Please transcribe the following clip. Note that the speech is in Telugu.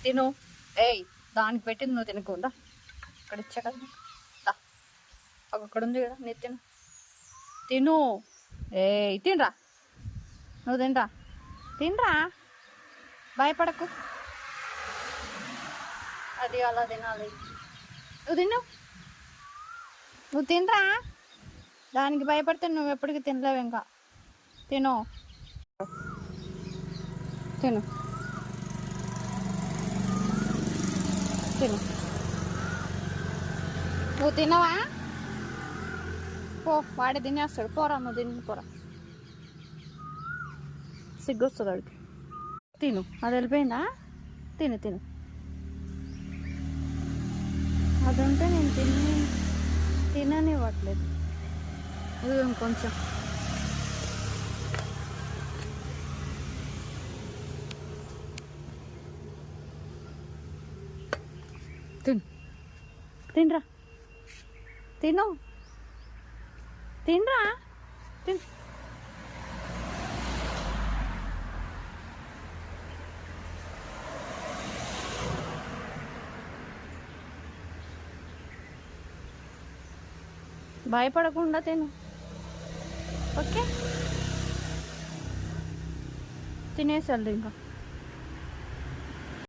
తిను. ఏయ్, దానికి పెట్టింది నువ్వు తినకుండా ఇక్కడ ఇచ్చా కదా. అక్కడ ఉంది కదా, నీ తిను. తిను. ఏయ్, తినరా. నువ్వు తినరా. తినరా, భయపడకు. అది అలా తినాలి. నువ్వు తిను. నువ్వు తినరా. దానికి భయపడితే నువ్వు ఎప్పటికీ తినలేవు. ఇంకా తిను. తిను. తిను. నువ్వు తినవా? పో, వాడి తినేస్తాడు. పోరా, నువ్వు తిని పోరా. సిగ్గొస్తుంది వాడికి. తిను. అది వెళ్ళిపోయిందా? తిను తిను. అదంటే నేను తిననివ్వట్లేదు. ఇది ఇంకొంచెం. తిను. తినరా. తిను. తినరా. తిను. భయపడకుండా తిను. ఓకే, తినేసాడు ఇంకా.